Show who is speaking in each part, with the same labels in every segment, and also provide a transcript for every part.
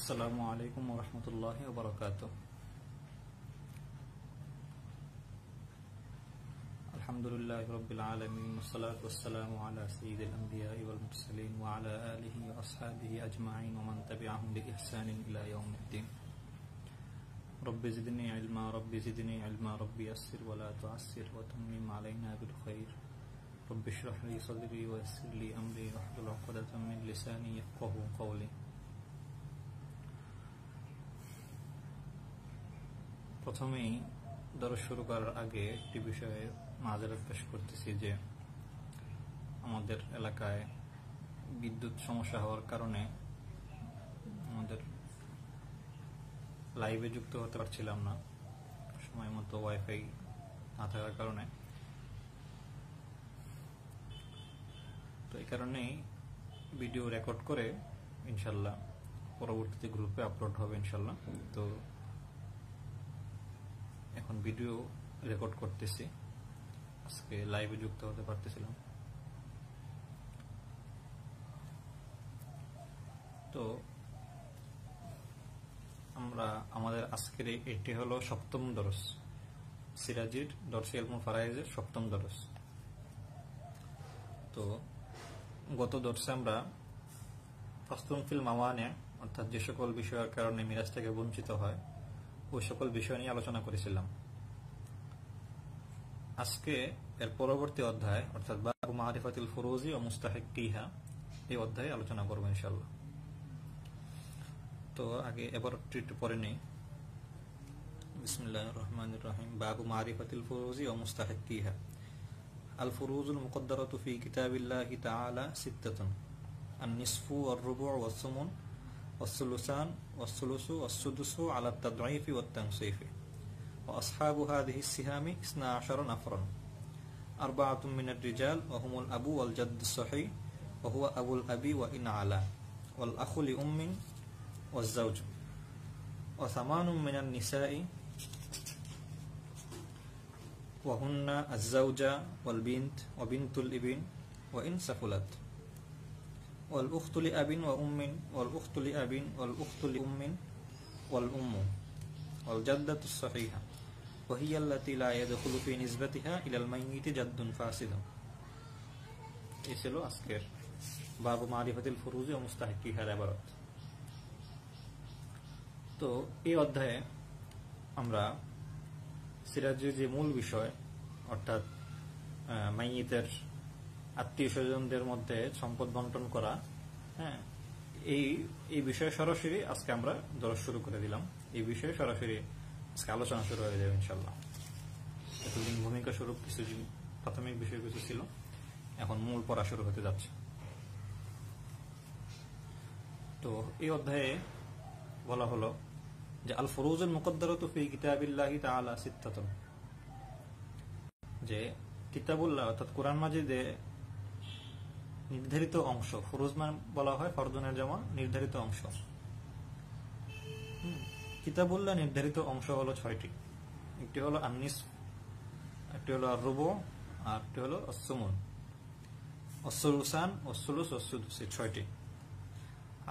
Speaker 1: আসসালামু আলাইকুম ওয়া রাহমাতুল্লাহি ওয়া বারাকাতুহু। আলহামদুলিল্লাহি রাব্বিল আলামিন ওয়াসসালাতু ওয়াসসালামু আলা সাইয়্যিদিল আমবিয়াই ওয়াল মুরসালিন ওয়া আলা আলিহি ওয়া আসহাবিহি আজমাইন ওয়া মান তাবি'আহুম বিইহসানিন ইলা ইয়াউমিদ্দিন। রব্বি জিদনি ইলমা রব্বি জিদনি ইলমা রব্বি ইয়াসসির ওয়া লা তু'আসসির ওয়া তাম্মিম আলাইনা বিল খাইর। রব্বি ইশরাহ লি সাদরি ওয়া ইয়াসসির লি আমরি ওয়াহলুল 'উকদাতাম মিন লিসানি ইয়াফকাহু কওলি। প্রথমেই দরস শুরু করার আগে একটি বিষয়ে মাযরাত পেশ করতেছি যে আমাদের এলাকায় বিদ্যুৎ সমস্যা হওয়ার কারণে আমাদের লাইভে যুক্ত হতে পারছিলাম না, সময় মতো ওয়াইফাই না থাকার কারণে। তো এই কারণেই ভিডিও রেকর্ড করে ইনশাল্লাহ পরবর্তীতে গ্রুপে আপলোড হবে ইনশাল্লাহ। তো এখন ভিডিও রেকর্ড করতেছি, আজকে লাইভে যুক্ত হতে পারতেছিলাম। তো আমরা আমাদের আজকের এটি হলো সপ্তম দরস, সিরাজির দরস ইলমুল ফারায়েজের সপ্তম দরস। তো গত দরসে আমরা ফাসলুন ফিল মাওয়ানি, অর্থাৎ যে সকল বিষয়ের কারণে মিরাজ থেকে বঞ্চিত হয় ওই সকল বিষয় নিয়ে আলোচনা করেছিলাম। আজকে এর পরবর্তী অধ্যায় অর্থাৎ বাবু মারিফাতিল ফুরুজি ও মুস্তাহিক্কিহা, এই অধ্যায়ে আলোচনা করব ইনশাআল্লাহ। তো আগে এবার একটু পড়ে নেই। বিসমিল্লাহির রহমানির রহিম। বাবু মারিফাতিল ফুরুজি ও মুস্তাহিক্কিহা। আল ফুরুজুল মুকদ্দারাতু ফি কিতাবিল্লাহি তাআলা সিত্তাতুন। আন-নিসফু ওয়ার-রুবু' ওয়াস-সুমুন والثلثان والثلث والسدس على التضعيف والتنصيف. وأصحاب هذه السهام 12 نفرا، 4 من الرجال وهم الأب والجد الصحيح وهو أبو الأب وإن علا، والأخ لأم والزوج، و8 من النساء وهن الزوجة والبنت وبنت الابن وإن سفلت، والأخت لأب وأم والأخت لأب والأخت لأم والأم، والجدة الصحيحة وهي التي لا يدخل في نسبتها إلى الميت جد فاسد. এই ছিল আজকের বাবু মারিফাতিল ফুরুজি ও মুস্তাহিক্কিহার ইবারত। তো এই অধ্যায়ে আমরা সিরাজের যে মূল বিষয় অর্থাৎ মাইয়িতের আত্মীয় স্বজনদের মধ্যে সম্পদ বন্টন করা, হ্যাঁ, এই বিষয়ে সরাসরি আজকে আমরা দরস শুরু করে দিলাম। এই বিষয়ে সরাসরি আজকে আলোচনা শুরু হয়ে যাবে ইনশাল্লাহ। এতদিন ভূমিকা স্বরূপ কিছু প্রাথমিক বিষয় কিছু ছিল, এখন মূল পড়া শুরু হতে যাচ্ছে। তো এই অধ্যায়ে বলা হলো যে আল ফুরুজুল মুকদ্দারাতু ফি কিতাবিল্লাহি তাআলা সিত্তাতুন, যে কিতাবুল্লাহ অর্থাৎ কোরআন মাজিদে নির্ধারিত অংশ, ফুরুজ মান বলা হয় ফরজনের যেমন নির্ধারিত অংশ। কিতাবুল্লাহ নির্ধারিত অংশ হলো 6টি। একটি হলো আন-নিসফ, একটি হলো আর-রুবু, আর একটি হলো আস-সুমুন, আস-সুলুসান, আস-সুলুস, আস-সুদুস, 6টি।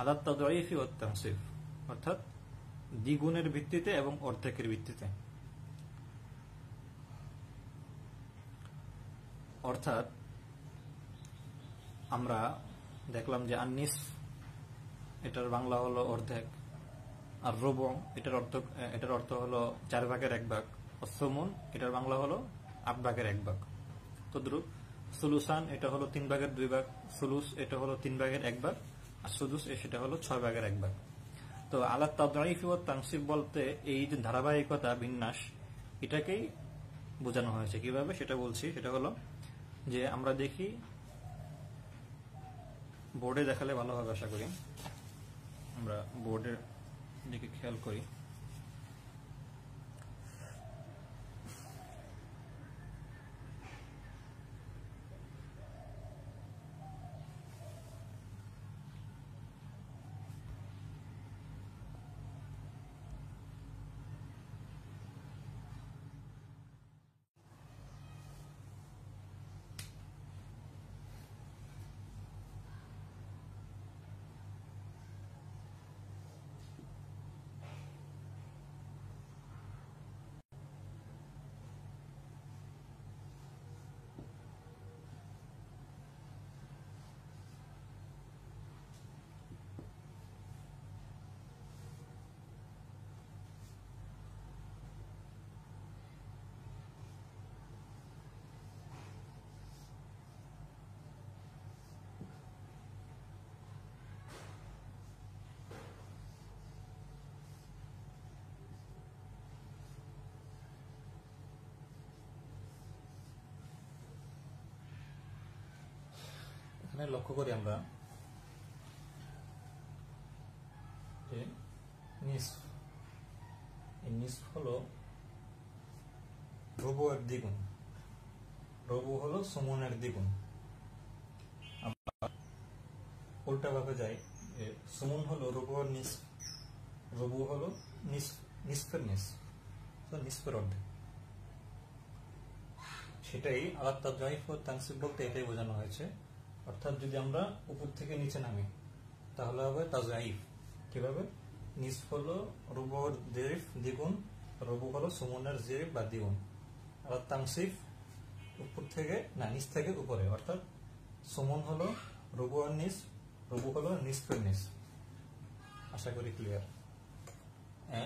Speaker 1: আলাত তাদঈফি ওয়াত তানসিফ, অর্থাৎ দ্বিগুণের ভিত্তিতে এবং অর্ধেকের ভিত্তিতে। অর্থাৎ আমরা দেখলাম যে আন-নিসফ এটার বাংলা হলো অর্ধেক, আর রুবু এটার অর্থ হলো 4 ভাগের 1 ভাগ, আস-সুমুন এটার বাংলা হলো 8 ভাগের 1 ভাগ। তদ্রূপ সুলুসান এটা হলো 3 ভাগের 2 ভাগ, সুলুস এটা হলো 3 ভাগের 1 ভাগ, আর সুদুস সেটা হলো 6 ভাগের 1 ভাগ। তো আলাত তাদঈফ ওয়াত তানসিব বলতে এই যে ধারাবাহিকতা, বিন্যাস, এটাকেই বোঝানো হয়েছে। কিভাবে সেটা বলছি। সেটা হলো যে আমরা দেখি, বোর্ডে দেখালে ভালো হবে আশা করি, আমরা বোর্ডের দিকে খেয়াল করি। এখানে লক্ষ্য করি আমরা যে নিসফ, এই নিসফ হলো রুবু এর দ্বিগুণ, রবু হলো সুমনের দ্বিগুণ। উল্টা ভাবে যাই, সুমন হলো রবু আর নিসফ, রবু হলো নিসফের নিসফ, নিসফের অর্ধেক। সেটাই আলাদা তাজঈফ ও তানসিব বলতে এটাই বোঝানো হয়েছে। অর্থাৎ যদি আমরা উপর থেকে নিচে নামি তাহলে হবে তাজঈফ। কিভাবে? নিসফ হলো রুবুর জেরিফ দ্বিগুণ, রবু হলো সুমনের জেরিফ বা দ্বিগুণ। আর তানসিব উপর থেকে না নিচ থেকে উপরে, অর্থাৎ সুমন হলো রবু আর নিস, রবু হলো নিসফের নিস। আশা করি ক্লিয়ার।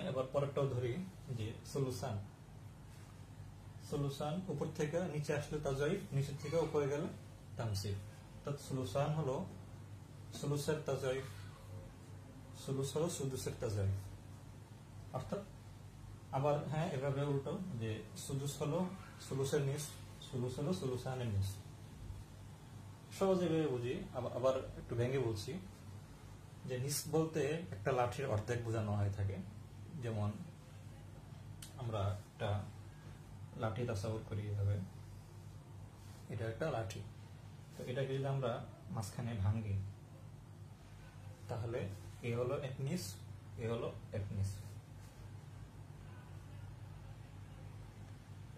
Speaker 1: এবার পরেরটাও ধরি যে সুলুসান। সুলুসান উপর থেকে নিচে আসলে তাজঈফ, নিচের থেকে উপরে গেলে তানসিব। অর্থাৎ সুলুসান হলো সুলুসের তাজঈফ, সুলুস হলো সুদুসের তাজঈফ। অর্থাৎ আবার এভাবে উল্টো যে সুদুস হলো সুলুসের নিস, সুলুস হলো সুলুসানের নিস। সহজে ভেবে বুঝি, আবার একটু ভেঙে বলছি যে নিস বলতে একটা লাঠির অর্ধেক বোঝানো হয়ে থাকে। যেমন আমরা একটা লাঠি তাসাউর করি এভাবে, এটা একটা লাঠি, তো এটাকে যদি আমরা মাঝখানে ভাঙি তাহলে এ হলো এক নিস, এ হলো এক নিস।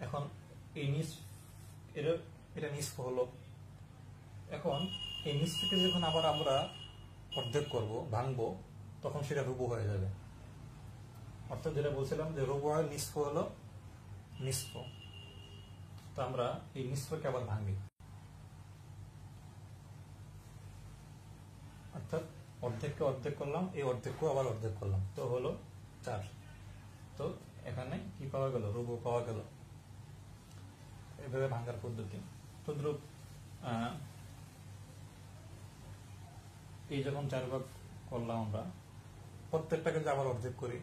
Speaker 1: এখন এই নিস, এটা নিসফ হলো। এখন এই নিস থেকে যখন আবার আমরা অর্ধেক করব, ভাঙবো, তখন সেটা রুবু হয়ে যাবে। অর্থাৎ যেটা বলছিলাম যে রুবু আর নিসফ হলো নিসফ, তো আমরা এই নিসফকে আবার ভাঙি, অর্থাৎ অর্ধেককে অর্ধেক করলাম, এই অর্ধেককেও আবার অর্ধেক করলাম, তো হলো 4। তো এখানে কি পাওয়া গেল? রুবু পাওয়া গেল। এভাবে ভাঙার পদ্ধতি। তদ্রুপ এই যখন 4 ভাগ করলাম আমরা, প্রত্যেকটাকে যে আবার অর্ধেক করি,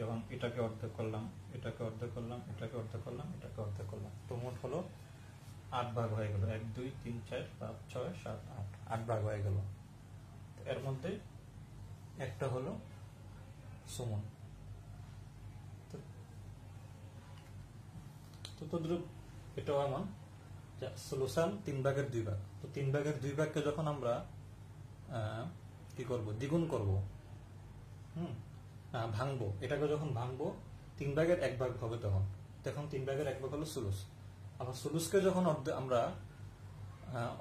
Speaker 1: যখন এটাকে অর্ধেক করলাম, এটাকে অর্ধেক করলাম, এটাকে অর্ধেক করলাম, এটাকে অর্ধেক করলাম, তো মোট হলো 8 ভাগ হয়ে গেল। 1 2 3 4 5 6 7 8, 8 ভাগ হয়ে গেল। এর মধ্যে একটা হলো সুমন। তো তদ্রুপ এটাও এমন, সুলুসান 3 ভাগের 2 ভাগ। তো 3 ভাগের 2 ভাগকে যখন আমরা কি করব? দ্বিগুণ করব, ভাঙবো, এটাকে যখন ভাঙবো 3 ভাগের 1 ভাগ হবে, তখন 3 ভাগের 1 ভাগ হলো সুলুস। আবার সুলুসকে যখন আমরা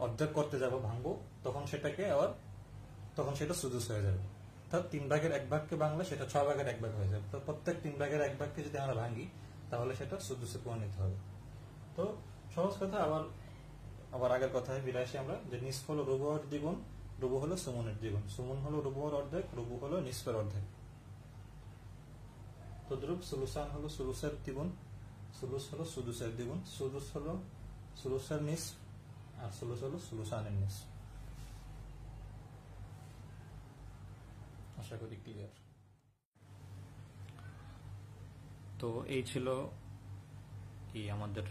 Speaker 1: অর্ধেক করতে যাব, ভাঙবো, তখন সেটা সুদুস হয়ে যাবে। অর্থাৎ 3 ভাগের 1 ভাগকে ভাঙলে সেটা 6 ভাগের 1 ভাগ হয়ে যাবে। তো প্রত্যেক 3 ভাগের 1 ভাগকে যদি আমরা ভাঙি তাহলে সেটা সুদুসে পরিণত হবে। তো সহজ কথা, আবার আগের কথায় ফিরে আসি আমরা, যে নিসফ হলো রুবু আর দ্বিগুণ, রুবু হলো সুমনের দ্বিগুণ, সুমন হলো রুবু আর অর্ধেক, রুবু হলো নিসফের অর্ধেক। তদ্রুপ সুলুসান হলো সুলুসের দ্বিগুণ, সুলুস হলো সুদুসের দ্বিগুণ, সুদুস হলো সুলুসের নিস, আর সুলুস হলো সুলুসানের নিস। আশা করি ক্লিয়ার। তো এই ছিল কি আমাদের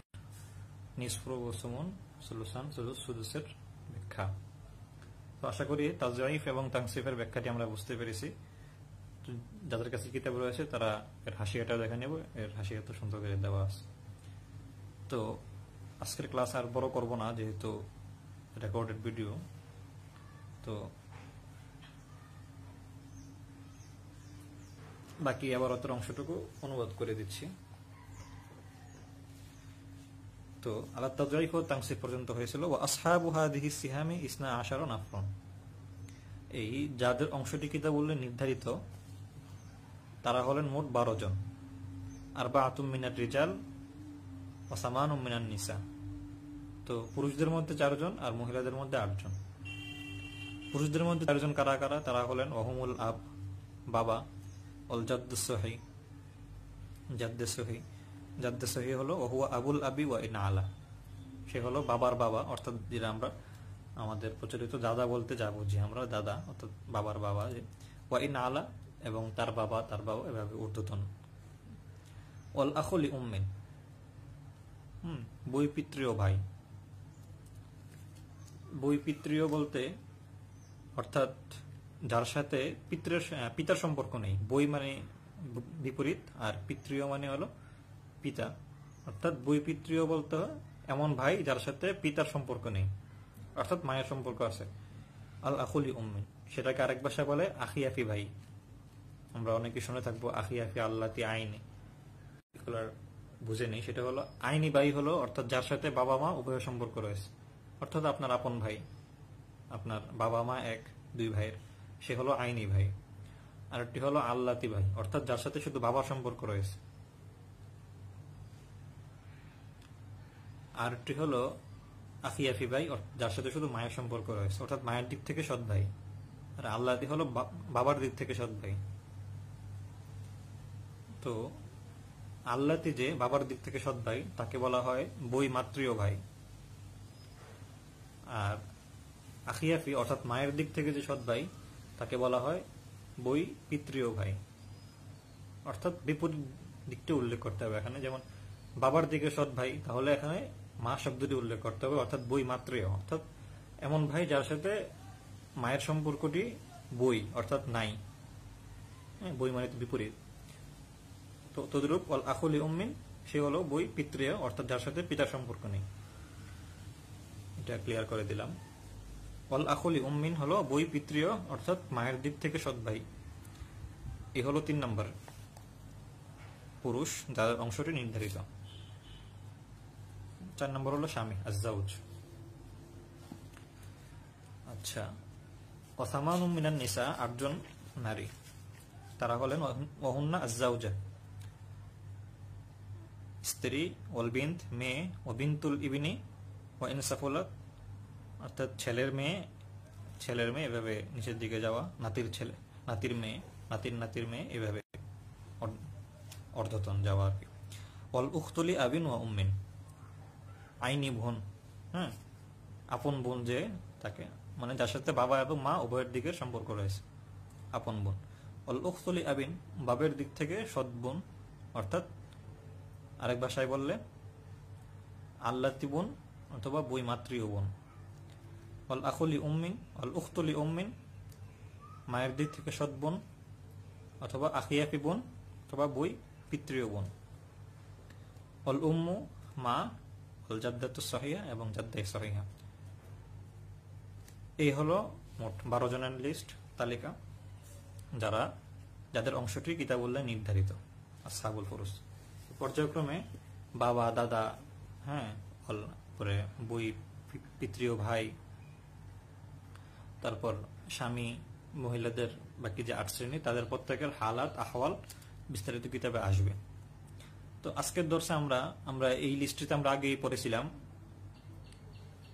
Speaker 1: নিসফ, রুবু, সুমন, সুলুসান, সুলুস, সুদুসের ব্যাখ্যা। তো আশা করি তাজঈফ এবং তানসিফের ব্যাখ্যাটি আমরা বুঝতে পেরেছি। যাদের কাছে কিতাব রয়েছে তারা এর হাসিয়াটা দেখে নেব, এর হাসিয়া তো সুন্দর করে দেওয়া আছে। তো আজকের ক্লাস আর বড় করব না, যেহেতু রেকর্ডেড ভিডিও। তো বাকি আবার অতর অংশটুকু অনুবাদ করে দিচ্ছি। তো আলা তাজঈফ ও তানসিফ পর্যন্ত হয়েছিল। ওয়া আসহাবু হাদিহি সিহামি 12 নাফরন। এই যাদের অংশটি কিতাব বললে নির্ধারিত তারা হলেন মোট 12 জন। আরবাআতুম মিনার রিজাল ওয়া সামানুম মিনান নিসা। তো পুরুষদের মধ্যে 4 জন আর মহিলাদের মধ্যে 8 জন। পুরুষদের মধ্যে 4 জন কারা কারা? তারা হলেন ওয়াহুমুল আব, বাবা, ওয়াল জাদ্দুস সহি, জাদ্দে সহি। জাদ্দে সহি হলো ওহুয়া আবুল আবি ওয়া ইন আলা, সে হলো বাবার বাবা। অর্থাৎ যেটা আমরা আমাদের প্রচলিত দাদা বলতে যা বুঝি আমরা, দাদা অর্থাৎ বাবার বাবা। ওয়া ইন আলা, এবং তার বাবা, এভাবে ঊর্ধ্বতন। ওয়াল আখুলি উম্মিন, 2 পিতৃ ও ভাই। বই পিতৃয় বলতে অর্থাৎ যার সাথে পিতার সম্পর্ক নেই। বই মানে বিপরীত, আর পিতৃয় মানে হলো পিতা। অর্থাৎ বই পিতৃয় বলতে এমন ভাই যার সাথে পিতার সম্পর্ক নেই, অর্থাৎ মায়ের সম্পর্ক আছে। আল আখুলি উম্মিন, সেটাকে আরেক ভাষায় বলে আখিয়াফি ভাই। আমরা অনেকে শুনে থাকবো আখিয়াফি আল্লাতি আইনি, এগুলো বুঝে নেই। সেটা হলো আইনি ভাই হলো অর্থাৎ যার সাথে বাবা মা উভয় সম্পর্ক রয়েছে, অর্থাৎ আপনার আপন ভাই, আপনার বাবা মা এক, দুই ভাইয়ের, সে হলো আইনি ভাই। আর একটি হলো আল্লাতি ভাই, অর্থাৎ যার সাথে শুধু বাবার সম্পর্ক রয়েছে। আর একটি হলো আখিয়াফি ভাই, যার সাথে শুধু মায়ের সম্পর্ক রয়েছে, অর্থাৎ মায়ের দিক থেকে সৎ ভাই। আর আল্লাতি হলো বাবার দিক থেকে সৎ ভাই। তো আল্লাতি যে বাবার দিক থেকে সৎ ভাই, তাকে বলা হয় বই মাতৃয় ভাই। আর আখিয়াফি অর্থাৎ মায়ের দিক থেকে যে সৎ ভাই, তাকে বলা হয় বই পিতৃয় ভাই। অর্থাৎ বিপরীত দিকটা উল্লেখ করতে হবে এখানে। যেমন বাবার দিকে সৎ ভাই, তাহলে এখানে মা শব্দটি উল্লেখ করতে হবে, অর্থাৎ বই মাতৃয়, অর্থাৎ এমন ভাই যার সাথে মায়ের সম্পর্কটি বই অর্থাৎ নাই। বই মানে বিপরীত। তো তদ্রূপ আল আখুলি উম্মিন, সে হলো বই পিতৃয়, অর্থাৎ যার সাথে পিতার সম্পর্ক নেই। এটা ক্লিয়ার করে দিলাম। আল আখুলি উম্মিন হলো বই পিতৃয়, অর্থাৎ মায়ের দিক থেকে সৎ ভাই। এ হলো 3 নম্বর পুরুষ যার অংশটি নির্ধারিত। 4 নম্বর হলো স্বামী, আজ্জাউজ। আচ্ছা, ওয়াসামানু মিনান নিসা, 8 জন নারী, তারা হলেন ওয়াহুন্না আজ্জাউজা, স্ত্রী, ওয়াল বিনত মেয়ে, ও বিনতুল ইবনি, ওয়া ইনসাফুলাত অর্থাৎ ছেলের মেয়ে, এভাবে নিচের দিকে যাওয়া, নাতির ছেলে, নাতির মেয়ে, নাতির মেয়ে, এভাবে অর্ধতন যাওয়া আর কি। ওয়াল উখতুলি আবিন ওয়া উম্মিন, আইনি বোন, হ্যাঁ, আপন বোন, যে তাকে মানে যার সাথে বাবা এবং মা উভয়ের দিকে সম্পর্ক রয়েছে, আপন বোন। ওয়াল উখতুলি আবিন, বাবের দিক থেকে সৎ বোন, অর্থাৎ আরেক ভাষায় বললে আল্লাতি বোন অথবা বই মাতৃয় বোন। ওয়াল আখুলি উম্মিন, ওয়াল উখতুলি উম্মিন, মায়ের দিক থেকে সৎ বোন অথবা আখিয়াফি বোন অথবা বই পিতৃয় বোন। ওয়াল উম্মু, মা, ওয়াল জাদ্দাতু সহিহা, এবং জাদ্দায়ে সহিহা। এই হলো মোট 12 জনের লিস্ট, তালিকা, যাদের অংশটি কিতাবুল্লাহ নির্ধারিত, আসহাবুল ফুরুজ। পর্যায়ক্রমে বাবা, দাদা, হ্যাঁ, পরে বই পিতৃয় ভাই, তারপর স্বামী, মহিলাদের বাকি যে 8 শ্রেণী, তাদের প্রত্যেকের হালাত আহওয়াল বিস্তারিত কিতাবে আসবে। তো আজকের দর্শে আমরা এই লিস্টটিতে আমরা আগেই পড়েছিলাম,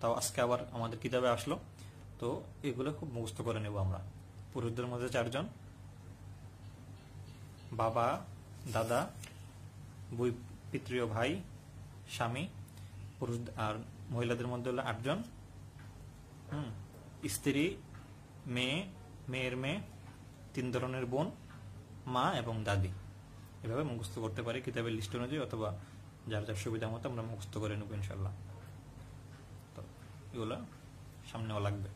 Speaker 1: তাও আজকে আবার আমাদের কিতাবে আসলো। তো এগুলো খুব মুখস্থ করে নেব আমরা। পুরুষদের মধ্যে 4 জন, বাবা, দাদা, বই পিতৃয় ভাই, স্বামী। পুরুষ আর মহিলাদের মধ্যে হলো 8 জন, স্ত্রী, মেয়ে, মেয়ের মেয়ে, 3 ধরনের বোন, মা এবং দাদি। এভাবে মুখস্থ করতে পারি কিতাবের লিস্ট অনুযায়ী, অথবা যার যার সুবিধা মতো আমরা মুখস্থ করে নেব ইনশাল্লাহ। তো এগুলো সামনেও লাগবে।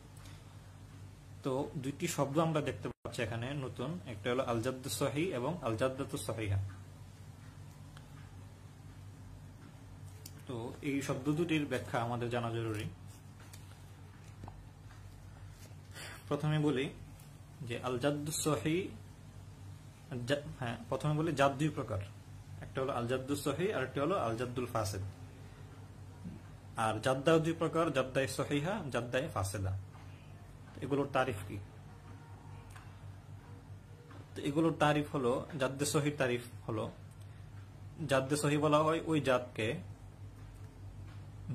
Speaker 1: তো 2টি শব্দ আমরা দেখতে পাচ্ছি এখানে নতুন, একটা হলো আল জাদ্দু সহিহ এবং আল জাদ্দাতু সহিহা। তো এই শব্দ দুটির ব্যাখ্যা আমাদের জানা জরুরি। প্রথমে বলি যে আল জাদ্দু সহিহ, হ্যাঁ, প্রথমে বলি জাদ 2 প্রকার, একটা হলো আল জাদ্দু সহিহ আর একটা হলো আল জাদ্দুল ফাসিদ। আর জাদ্দা 2 প্রকার, জাদ্দায়ে সহিহা, জাদ্দায়ে ফাসিদা। এগুলোর তারিফ কি? এগুলোর তারিফ হলো, জাদ্দে সহিহ তারিফ হলো, জাদ্দে সহিহ বলা হয় ওই জাতকে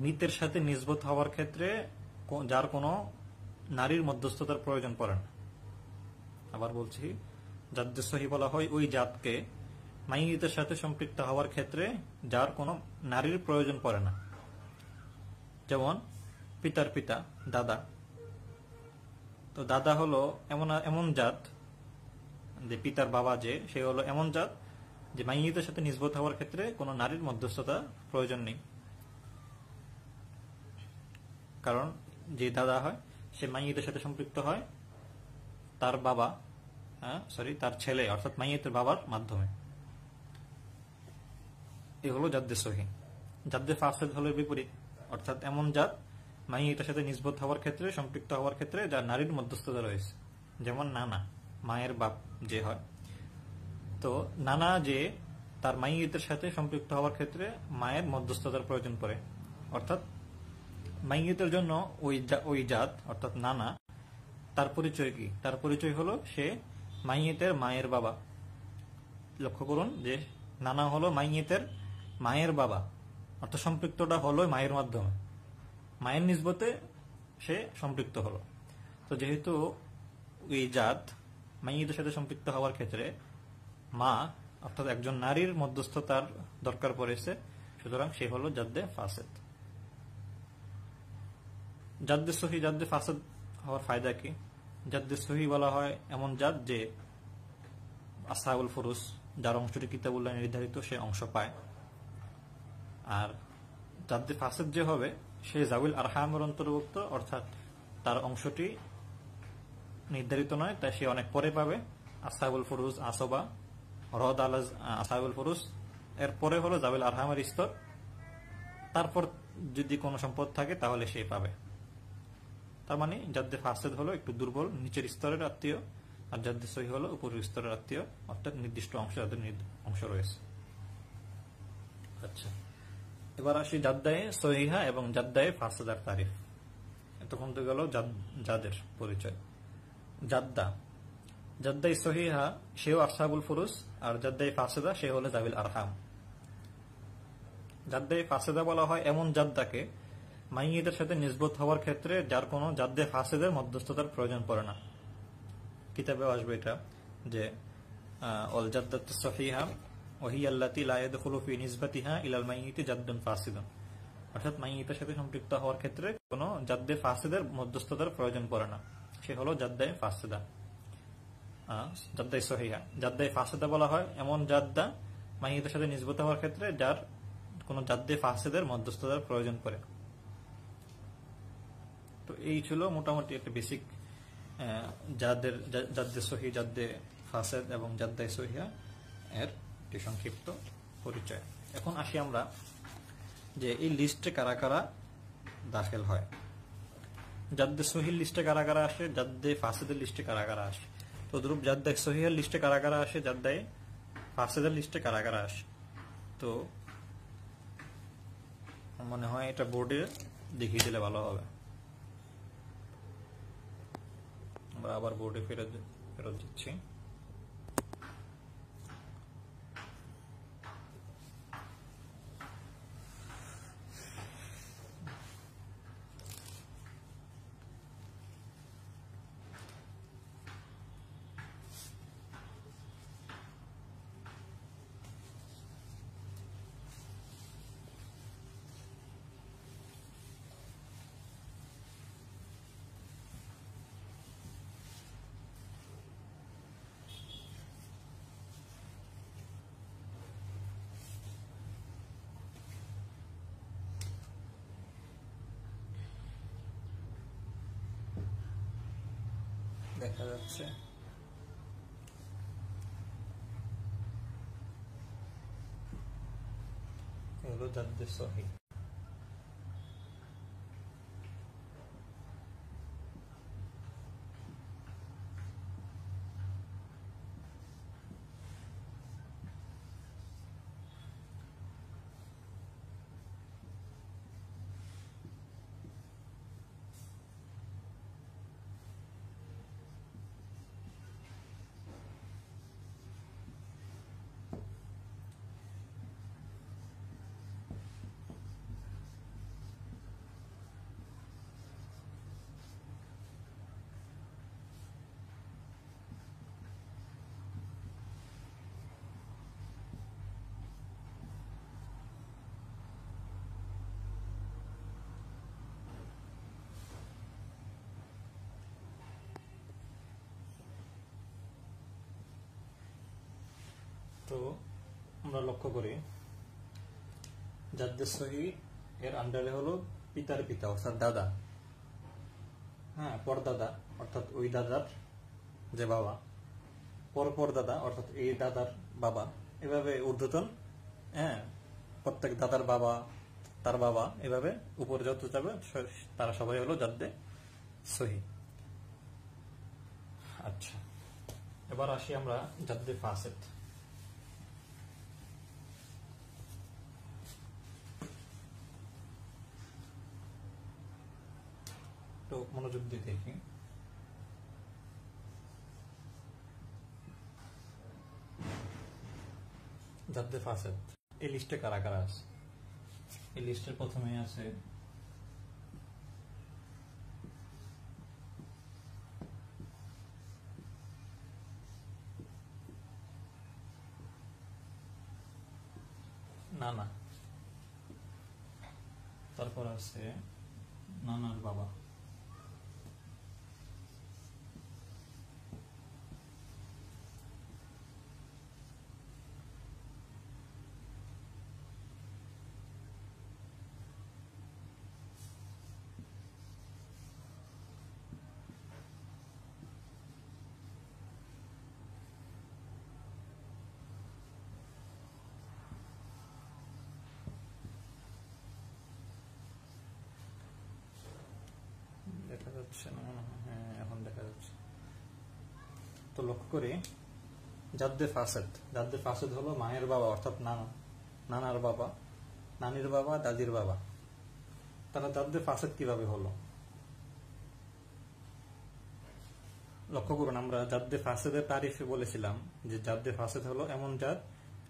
Speaker 1: মৃতের সাথে নিসবত হওয়ার ক্ষেত্রে যার কোনো নারীর মধ্যস্থতার প্রয়োজন পড়ে না। আবার বলছি, জাদ্দে সহিহ বলা হয় ওই জাতকে মাইয়িতের সাথে সম্পৃক্ত হওয়ার ক্ষেত্রে যার কোনো নারীর প্রয়োজন পড়ে না। যেমন পিতার পিতা, দাদা। তো দাদা হলো এমন জাত, যে পিতার বাবা সে হলো এমন জাত যে মাইয়িতের সাথে নিসবত হওয়ার ক্ষেত্রে কোনো নারীর মধ্যস্থতা প্রয়োজন নেই। কারণ যে দাদা হয় সে মাইয়েতের সাথে সম্পৃক্ত হয় তার বাবা, তার ছেলে অর্থাৎ মাইয়েতের বাবার মাধ্যমে। এ হলো জাদ্দে সহি। জাদ্দে ফাসেদ হলো বিপরীত, অর্থাৎ এমন জাত মাইয়েতের সাথে নিসবত হওয়ার ক্ষেত্রে, সম্পৃক্ত হওয়ার ক্ষেত্রে যার নারীর মধ্যস্থতা রয়েছে, যেমন নানা, মায়ের বাপ যে হয়। তো নানা যে তার মাইয়েতের সাথে সম্পৃক্ত হওয়ার ক্ষেত্রে মায়ের মধ্যস্থতার প্রয়োজন পড়ে, অর্থাৎ মাইয়েতের জন্য ওই জাত অর্থাৎ নানা, তার পরিচয় কি? তার পরিচয় হলো সে মাইয়েতের মায়ের বাবা। লক্ষ্য করুন যে নানা হলো মাইয়েতের মায়ের বাবা, অর্থাৎ সম্পৃক্তটা হলো মায়ের মাধ্যমে, মায়ের নিসবতে সে সম্পৃক্ত হলো। তো যেহেতু ওই জাত মাইয়েতের সাথে সম্পৃক্ত হওয়ার ক্ষেত্রে মা অর্থাৎ একজন নারীর মধ্যস্থতার দরকার পড়েছে, সুতরাং সে হলো জাদ্দে ফাসেদ। জাদ্দে সহি, জাদ্দে ফাসেদ হওয়ার ফায়দা কি? জাদ্দে সহি বলা হয় এমন জাত যে আসহাবুল ফুরুস, যার অংশটি কিতাবুল্লাহ নির্ধারিত, সে অংশ পায়। আর জাদ্দে ফাসেদ যে হবে সে জাউল আরহামের অন্তর্ভুক্ত, অর্থাৎ তার অংশটি নির্ধারিত নয়, তাই সে অনেক পরে পাবে। আসহাবুল ফুরুস, আসবা, রদ আল আসহাবুল ফুরুস, এর পরে হলো জাউল আরহামের স্তর। তারপর যদি কোনো সম্পদ থাকে তাহলে সে পাবে। তার মানে জাদ্দে ফাসেদ হলো একটু দুর্বল নিচের স্তরের আত্মীয়, আর জাদ্দে সহি হলো উপরের স্তরের আত্মীয়, অর্থাৎ নির্দিষ্ট অংশ, যাদের অংশ রয়েছে। আচ্ছা, এবার আসি জাদ্দায়ে সহিহা এবং জাদ্দায়ে ফাসেদার তারিফ। এতক্ষণ তো গেল জাদের পরিচয়। জাদ্দায়ে সহিহা সেও আসহাবুল ফুরুস, আর জাদ্দায়ে ফাসেদা সে হলো জাউল আরহাম। জাদ্দায়ে ফাসেদা বলা হয় এমন জাদ্দাকে মাইয়েতের সাথে নিসবত হওয়ার ক্ষেত্রে যার কোনো জাদ্দে ফাসেদের মধ্যস্থতার প্রয়োজন পড়ে না। কিতাবেও আসবে এটা যে অল জাদ্দাতু সহিহা ওহিয়া আল্লাতী লা ইয়াদখুলু ফি নিসবাতিহা ইলাল মাইয়িতি জাদ্দুন ফাসিদুন, অর্থাৎ মাইয়েতের সাথে সম্পৃক্ত হওয়ার ক্ষেত্রে কোনো জাদ্দে ফাসেদের মধ্যস্থতার প্রয়োজন পড়ে না, সে হলো জাদ্দায়ে ফাসেদা। জাদ্দায়ে সহিহা, জাদ্দায়ে ফাসেদা বলা হয় এমন জাদ্দা মাইয়েতের সাথে নিসবত হওয়ার ক্ষেত্রে যার কোনো জাদ্দে ফাসেদের মধ্যস্থতার প্রয়োজন পড়ে। তো এই ছিল মোটামুটি একটা বেসিক জাদ্দে সহি, জাদ্দে ফাসেদ এবং জাদ্দায়ে সহিহা এর একটি সংক্ষিপ্ত পরিচয়। এখন আসি আমরা যে এই লিস্টে কারা কারা দাখিল হয়। জাদ্দে সহির লিস্টে কারা কারা আসে, জাদ্দে ফাসেদের লিস্টে কারা কারা আসে। তো দ্রুপ জাদ্দে সহিহের লিস্টে কারা কারা আসে, জাদ্দায়ে ফাসেদের লিস্টে কারা কারা আসে। তো মনে হয় এটা বোর্ডে দেখিয়ে দিলে ভালো হবে। আমরা আবার বোর্ডে ফেরত দিচ্ছি। দেখা যাচ্ছে এগুলো জাদ্দে সহি। তো আমরা লক্ষ্য করি জাদ্দে সহি এর আন্ডারে হলো পিতার পিতা অর্থাৎ দাদা, হ্যাঁ, পরদাদা অর্থাৎ ওই দাদার যে বাবা, পরপর দাদা অর্থাৎ এই দাদার বাবা, এভাবে ঊর্ধ্বতন। হ্যাঁ, প্রত্যেক দাদার বাবা, তার বাবা, এভাবে উপরে যত যাবে তারা সবাই হলো জাদ্দে সহি। আচ্ছা, এবার আসি আমরা জাদ্দে ফাসেদ। তো মনোযোগ দিয়ে দেখি। জাদ্দে ফাসেদ এই লিস্টে কারা কারা আছে? এই লিস্টের প্রথমে আছে নানা, তারপর আছে নানার বাবা, দেখা যাচ্ছে না মনে হয়, হ্যাঁ এখন দেখা যাচ্ছে। তো লক্ষ্য করি জাদ্দে ফাসেদ, জাদ্দে ফাসেদ হলো মায়ের বাবা অর্থাৎ নানা, নানার বাবা, নানির বাবা, দাদির বাবা। তারা জাদ্দে ফাসেদ কিভাবে হলো? লক্ষ্য করুন, আমরা জাদ্দে ফাসেদের তারিফে বলেছিলাম যে জাদ্দে ফাসেদ হলো এমন জাত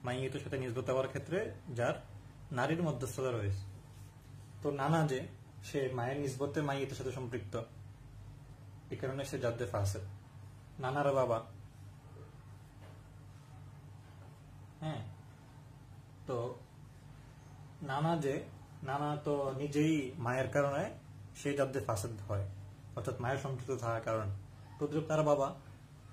Speaker 1: মাইয়ের সাথে নিসবত হওয়ার ক্ষেত্রে যার নারীর মধ্যস্থতা রয়েছে। তো নানা যে সে মায়ের নিসবতে মাইয়ের সাথে সম্পৃক্ত, এই কারণে সে জাদ্দে ফাসেদ। নানার বাবা, হ্যাঁ, তো নানা যে নানা তো নিজেই মায়ের কারণে সে জাদ্দে ফাসেদ হয়, অর্থাৎ মায়ের সম্পৃক্ত থাকার কারণে। তদ্রুপ তার বাবা,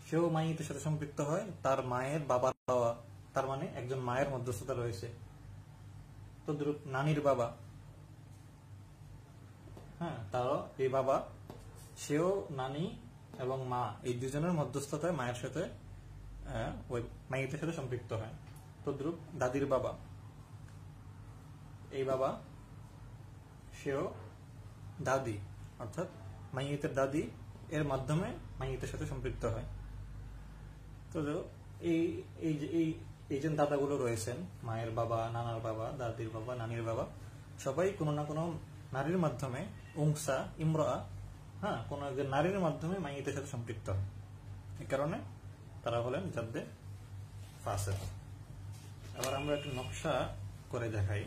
Speaker 1: সেও মাইয়ের সাথে সম্পৃক্ত হয়, তার মায়ের বাবার বাবা, তার মানে একজন মায়ের মধ্যস্থতা রয়েছে। তদ্রুপ নানির বাবা, হ্যাঁ, তারও এই বাবা, সেও নানি এবং মা এই দুজনের মধ্যস্থতায় মায়ের সাথে ওই মাইয়ের সাথে সম্পৃক্ত হয়। তদ্রুপ দাদির বাবা, এই বাবা, সেও দাদি অর্থাৎ মাইয়েতের দাদি এর মাধ্যমে মাইয়েতের সাথে সম্পৃক্ত হয়। তো এই এই যে এই যে দাদাগুলো রয়েছেন, মায়ের বাবা, নানার বাবা, দাদির বাবা, নানির বাবা, সবাই কোনো না কোনো নারীর মাধ্যমে, উংসা ইমরা, হ্যাঁ, কোন একজন নারীর মাধ্যমে মাইয়েতের সাথে সম্পৃক্ত হয়। এই কারণে তারা হলেন জাদ্দে ফাসেদ। এবার আমরা একটু নকশা করে দেখাই,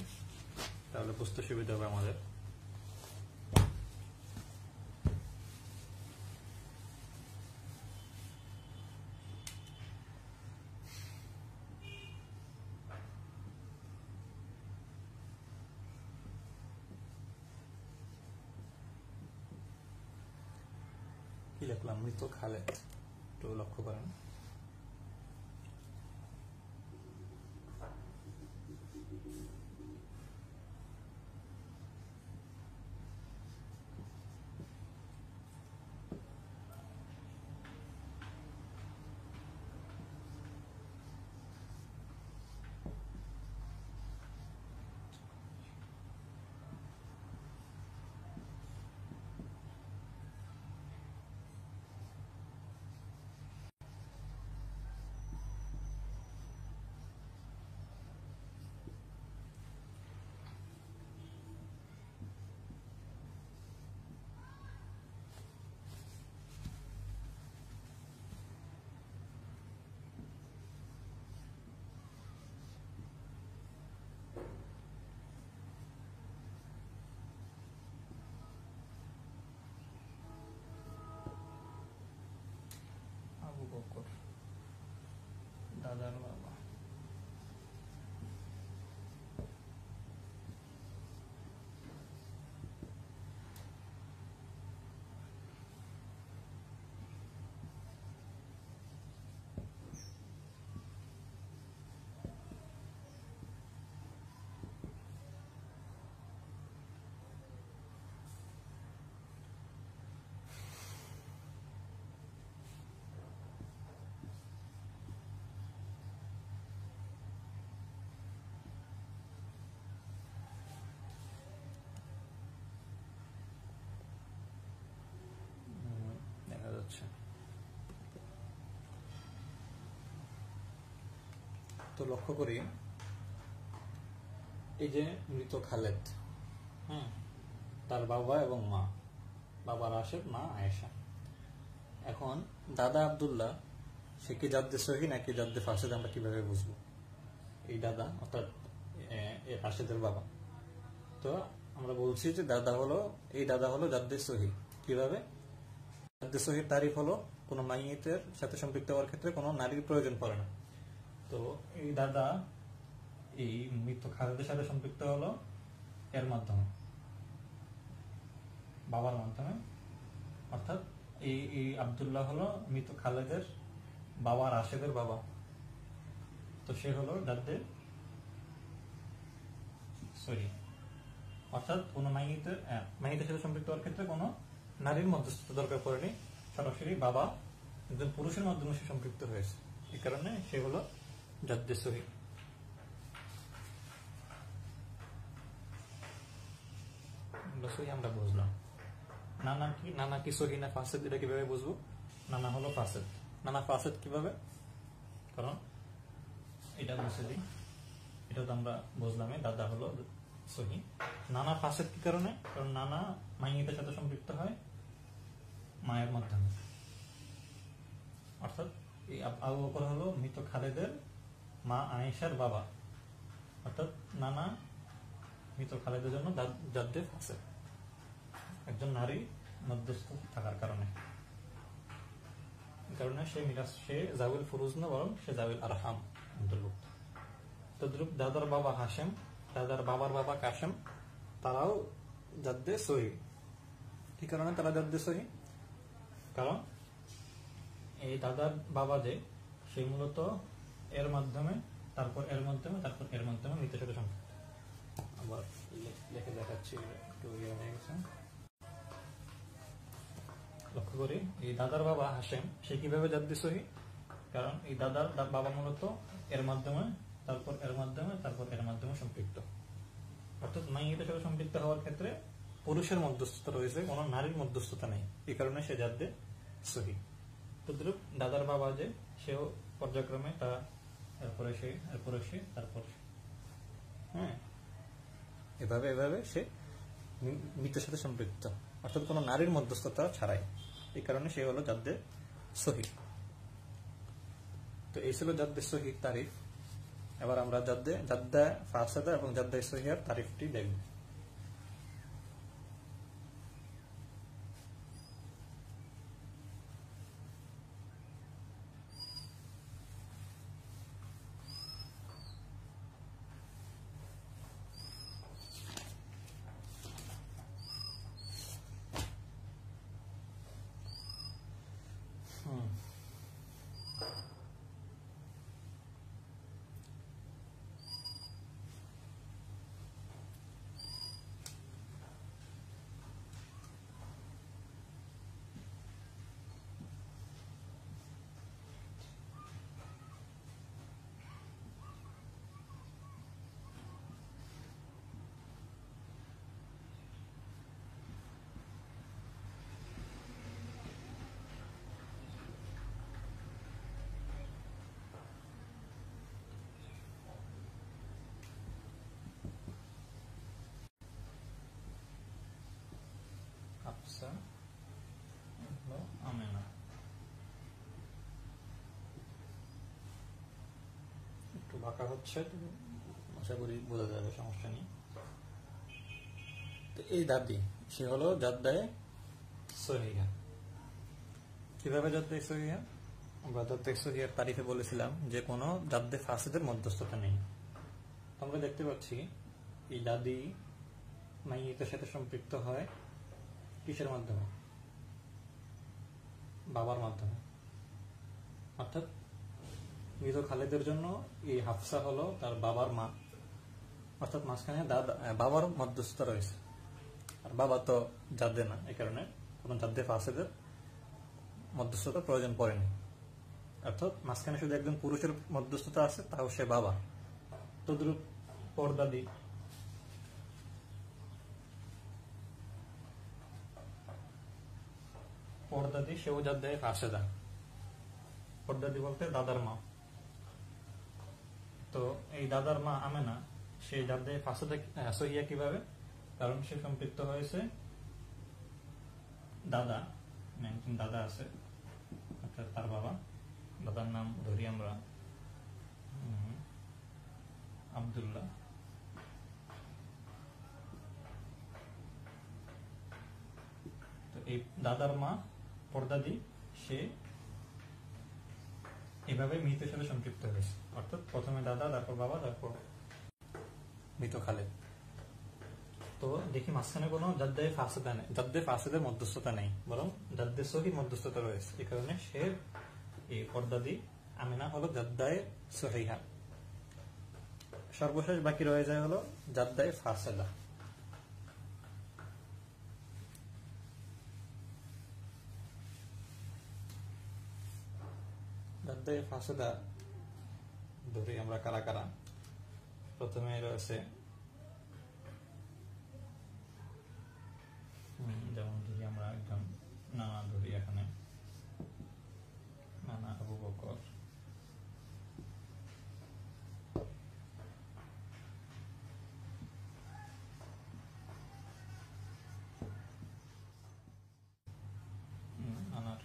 Speaker 1: তাহলে বুঝতে সুবিধা হবে আমাদের। কি লিখলাম? মৃত খালেদ, একটু লক্ষ্য করেন। আবু বকর, দাদার বাবা, তো লক্ষ্য করি এই যে মৃত খালেদ, তার বাবা এবং মা, বাবা রাশেদ, মা আয়েশা। এখন দাদা আব্দুল্লাহ সে কি জাদ্দে সহি নাকি জাদ্দে ফাসেদ আমরা কিভাবে বুঝবো? এই দাদা অর্থাৎ রাশেদের বাবা। তো আমরা বলছি যে এই দাদা হলো জাদ্দে সহি। কিভাবে? জাদ্দে সহির তারিফ হলো কোনো মাইয়িতের সাথে সম্পৃক্ত হওয়ার ক্ষেত্রে কোনো নারীর প্রয়োজন পড়ে না। তো এই দাদা এই মৃত খালেদের সাথে সম্পৃক্ত হলো এর মাধ্যমে, বাবার মাধ্যমে। অর্থাৎ এই আব্দুল্লাহ হলো মৃত খালেদের বাবা রাশেদের বাবা। তো সে হলো জাদ্দে সহি। অর্থাৎ কোন মাইয়িতের সাথে সম্পৃক্ত হওয়ার ক্ষেত্রে কোনো নারীর মধ্যস্থতা দরকার পড়েনি, সরাসরি বাবা একজন পুরুষের মাধ্যমে সে সম্পৃক্ত হয়েছে। এই কারণে সে হলো জাদ্দে সহি। আমরা বুঝলাম। নানা কি সহি না ফাসেদ এটা কিভাবে বুঝবো? নানা হলো ফাসেদ। নানা ফাসেদ কিভাবে? কারণ এটা বুঝে দিই, এটা তো আমরা বুঝলাম দাদা হলো সহি। নানা ফাসেদ কি কারণে? কারণ নানা মাইয়িতের সাথে সম্পৃক্ত হয় মায়ের মাধ্যমে। অর্থাৎ এই আবু বকর হলো মৃত খালেদের মা আয়েশার বাবা। অর্থাৎ নানা মৃত খালেদের জন্য জাদ্দে ফাসেদ, একজন নারী মধ্যস্থ থাকার কারণে। সে জাউল ফুরুজ না, বরং সে জাউল আরহাম অন্তর্ভুক্ত। তদ্রুপ দাদার বাবা হাশেম, দাদার বাবার বাবা কাশেম, তারাও জাদ্দে সহি। কি কারণে তারা জাদ্দে সহি? কারণ এই দাদার বাবা যে সে মূলত এর মাধ্যমে, তারপর এর মাধ্যমে, তারপর এর মাধ্যমে মৃতের সাথে সম্পৃক্ত। আবার লিখে দেখাচ্ছি, একটু ইয়ে হয়ে গেছে। লক্ষ্য করি এই দাদার বাবা হাশেম সে কিভাবে জাদ্দে সহি? কারণ এই দাদার বাবা মূলত এর মাধ্যমে, তারপর এর মাধ্যমে, তারপর এর মাধ্যমে সম্পৃক্ত। অর্থাৎ মাইয়িতের সাথে সম্পৃক্ত হওয়ার ক্ষেত্রে পুরুষের মধ্যস্থতা রয়েছে, কোনো নারীর মধ্যস্থতা নেই। এই কারণে সে জাদ্দে সহি। তদ্রুপ দাদার বাবা যে সেও পর্যায়ক্রমে তা এরপরে সে, এরপরে সে, তারপর সে, এভাবে এভাবে সে মৃতের সাথে সম্পৃক্ত, অর্থাৎ কোনো নারীর মধ্যস্থতা ছাড়াই। এই কারণে সে হলো জাদ্দে সহি। তো এই ছিল জাদ্দে সহির তারিফ। এবার আমরা জাদ্দে ফাসেদা এবং জাদ্দে সহির তারিফটি দেখব। একটু বাঁকা হচ্ছে, আশা করি বোঝা যাবে, সমস্যা নেই। তো এই দাদি সে হলো জাদ্দে সহিহা। কিভাবে জাদ্দে সহিহা? আমরা জাদ্দে সহিহার তারিফে বলেছিলাম যে কোনো জাদ্দে ফাসেদের মধ্যস্থতা নেই। আমরা দেখতে পাচ্ছি এই দাদি মাইয়িতের সাথে সম্পৃক্ত হয় কিসের মাধ্যমে? বাবার মাধ্যমে। অর্থাৎ মৃত খালেদের জন্য এই হাফসা হলো তার বাবার মা, অর্থাৎ মাঝখানে বাবার মধ্যস্থতা রয়েছে। আর বাবা তো জাদ্দে না, এই কারণে কোন জাদ্দে ফাসেদের মধ্যস্থতার প্রয়োজন পড়েনি। অর্থাৎ মাঝখানে শুধু একজন পুরুষের মধ্যস্থতা আছে, তাও সে বাবা। তদ্রুপ পর্দাদি, সেও জাদ্দে ফাসেদা। পর্দাদি বলতে দাদার মা। তো এই দাদার মা আমেনা সে জাদ্দে ফাসেদা সহিয়া কিভাবে, কারণ সে সম্পৃক্ত হয়েছে দাদা, একজন দাদা আছে অর্থাৎ তার বাবা, দাদার নাম ধরি আমরা আব্দুল্লাহ। তো এই দাদার মা পর্দাদি সে এভাবে মৃতের সাথে সম্পৃক্ত হয়েছে, অর্থাৎ প্রথমে দাদা, তারপর বাবা, তারপর মৃত খালেদ। তো দেখি মাঝখানে কোনো জাদ্দে ফাসেদা নেই, জাদ্দে ফাসেদের মধ্যস্থতা নেই, বরং জাদ্দে সহির মধ্যস্থতা রয়েছে। এই কারণে সে এই পর্দাদি আমিনা হলো জাদ্দায়ে সহিহা। সর্বশেষ বাকি রয়ে যায় হলো জাদ্দায়ে ফাসেদা। জাদ্দায়ে ফাসেদা ধরি আমরা কারা কারা। প্রথমে রয়েছে যেমন ধরি আমরা একদম নানা ধরি, এখানে নানা আবু বকর, নানার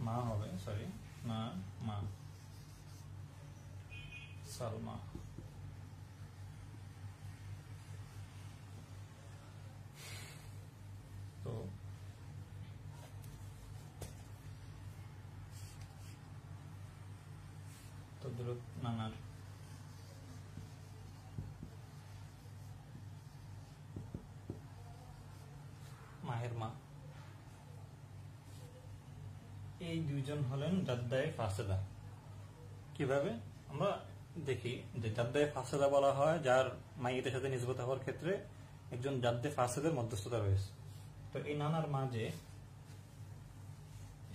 Speaker 1: মা হবে, সরি না মা সালমা, তো তদ্রুপ নানার মায়ের মা। এই দুইজন হলেন জাদ্দায়ে ফাসেদা। কিভাবে আমরা দেখি যে জাদ্দায়ে ফাসেদা বলা হয় যার মাইয়েতের সাথে নিসবত হওয়ার ক্ষেত্রে একজন জাদ্দে ফাসেদের মধ্যস্থতা রয়েছে। তো এই নানার মা যে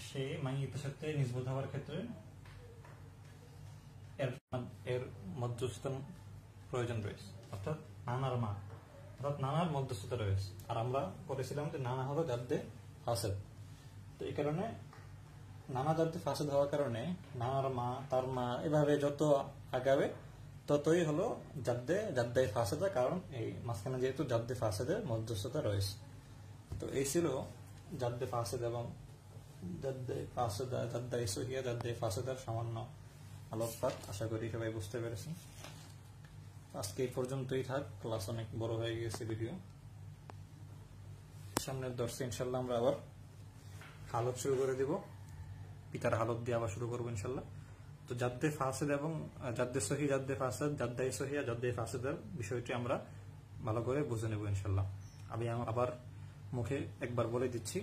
Speaker 1: সে মাইয়েতের সাথে নিসবত হওয়ার ক্ষেত্রে এর মধ্যস্থতা প্রয়োজন রয়েছে, অর্থাৎ নানার মা, অর্থাৎ নানার মধ্যস্থতা রয়েছে। আর আমরা বলেছিলাম যে নানা হলো জাদ্দে ফাসেদ। তো এই কারণে নানা জাদ্দে ফাসেদ হওয়ার কারণে নানার মা, তার মা, এভাবে যত আগাবে ততই হলো জাদ্দে ফাসেদা, কারণ এই মাঝখানে যেহেতু জাদ্দে ফাসেদের মধ্যস্থতা রয়েছে। তো এই ছিল জাদ্দে ফাসেদ এবং জাদ্দে ফাসেদা, জাদ্দায়ে সহিয়া, জাদ্দে ফাসেদার সামান্য আলোকপাত। আশা করি সবাই বুঝতে পেরেছেন। আজকে এই পর্যন্তই থাক, ক্লাস অনেক বড় হয়ে গেছে ভিডিও। সামনের দর্শে ইনশাল্লাহ আমরা আবার হালত শুরু করে দিব, পিতার হালত দিয়ে আবার শুরু করবো ইনশাল্লাহ। তো জাদ্দে ফাসেদ এবং জাদ্দে সহি, জাদ্দে ফাসেদ, জাদ্দায়ে সহিয়া, জাদ্দে ফাসেদের বিষয়টি আমরা ভালো করে বুঝে নেব ইনশাল্লাহ। আমি আবার মুখে একবার বলে দিচ্ছি,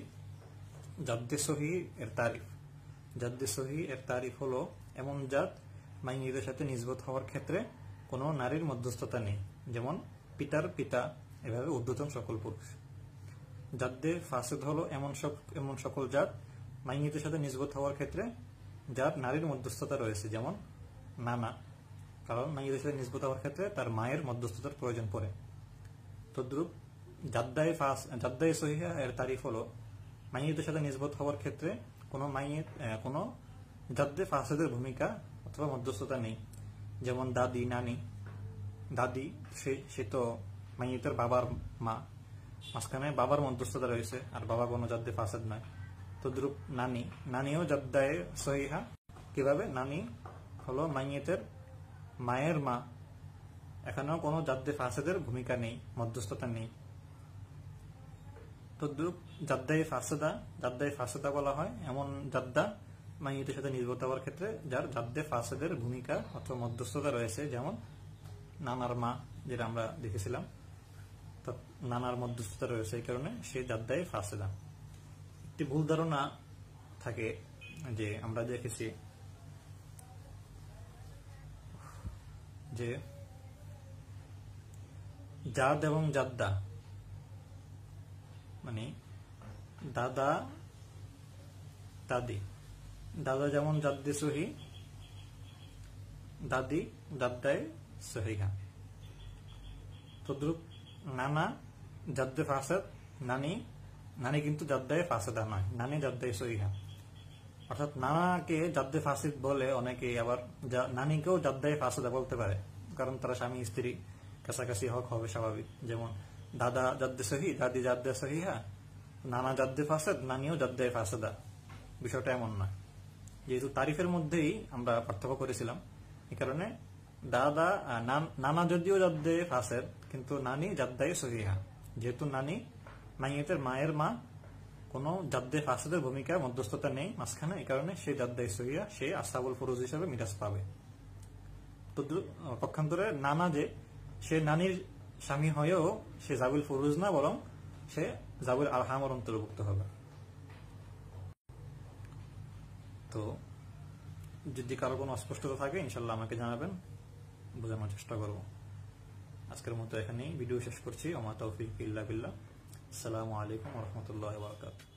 Speaker 1: জাদ্দে সহি এর তারিফ। জাদ্দে সহি এর তারিফ হলো এমন জাত মাইয়েদের সাথে নিসবত হওয়ার ক্ষেত্রে কোনো নারীর মধ্যস্থতা নেই, যেমন পিতার পিতা, এভাবে ঊর্ধ্বতন সকল পুরুষ। জাদ্দে ফাসেদ হলো এমন সকল জাত মাইয়েদের সাথে নিসবত হওয়ার ক্ষেত্রে যার নারীর মধ্যস্থতা রয়েছে, যেমন নানা, কারণ মাইয়েদের সাথে নিসবত হওয়ার ক্ষেত্রে তার মায়ের মধ্যস্থতার প্রয়োজন পড়ে। তদ্রুপ জাদ্দায়ে সহিহা এর তারিফ হলো মাইয়েদের সাথে নিসবত হওয়ার ক্ষেত্রে কোনো জাদ্দে ফাসেদের ভূমিকা অথবা মধ্যস্থতা নেই, যেমন দাদি, নানি। দাদি সে তো মাইয়েতের বাবার মা, মাঝখানে বাবার মধ্যস্থতা রয়েছে, আর বাবা কোনো জাদ্দে ফাসেদ নয়। তদ্রুপ নানিও জাদ্দায়ে সহিহা। কিভাবে? নানি হলো মাইয়েতের মায়ের মা, এখানেও কোনো জাদ্দে ফাসেদের ভূমিকা নেই, মধ্যস্থতা নেই। তদ্রুপ জাদ্দায়ে ফাসেদা বলা হয় এমন জাদ্দা মাইয়েতের সাথে নিসবত হওয়ার ক্ষেত্রে যার জাদ্দে ফাসেদের ভূমিকা অথবা মধ্যস্থতা রয়েছে, যেমন নানার মা, যেটা আমরা দেখেছিলাম। নানার মধ্যস্থতা রয়েছে, এই কারণে সে জাদ্দায়ে ফাসেদা। একটি ভুল ধারণা থাকে যে আমরা দেখেছি যে জাদ এবং জাদ্দা মানে দাদা দাদি, দাদা যেমন জাদ্দে সহি, দাদি জাদ্দায়ে সহিহা। তদ্রুপ নানা জাদ্দে ফাসেদ, নানি কিন্তু জাদ্দায়ে ফাসেদা নয়, নানি জাদ্দায়ে সহিহা। অর্থাৎ নানাকে জাদ্দে ফাসিদ বলে অনেকে, আবার নানিকেও জাদ্দায়ে ফাসেদা বলতে পারে। কারণ তারা স্বামী স্ত্রী, কাছাকাছি হক হবে স্বাভাবিক। যেমন দাদা জাদ্দে সহি, দাদি জাদ্দে সহিহা, নানা জাদ্দে ফাসেদ, নানিও জাদ্দে ফাসেদা, বিষয়টা এমন না। যেহেতু তারিফের মধ্যেই আমরা পার্থক্য করেছিলাম, এই কারণে দাদা নানা যদিও জাদ্দে ফাসেদ, কিন্তু নানি জাদ্দাই সহিহা। যেহেতু নানি মাইয়েতের মায়ের মা, কোন জাদ্দে ফাসেদের ভূমিকা মধ্যস্থতা নেই মাঝখানে, এই কারণে সে জাদ্দাই সহিহা, সে আসহাবুল ফুরুজ হিসেবে মিরাজ পাবে। তো পক্ষান্তরে নানা যে, সে নানির স্বামী হয়েও সে জাবুল ফুরুজ না, বরং সে জাবুল আরহামের অন্তর্ভুক্ত হবে। তো যদি কারো কোনো অস্পষ্টতা থাকে ইনশাল্লাহ আমাকে জানাবেন, বোঝানোর চেষ্টা করব। আজকের মতো এখানেই ভিডিও শেষ করছি। ওমা তৌফিক ইল্লা বিল্লাহ। আসসালামু আলাইকুম ওয়া রাহমাতুল্লাহি ওয়া বারাকাতুহু।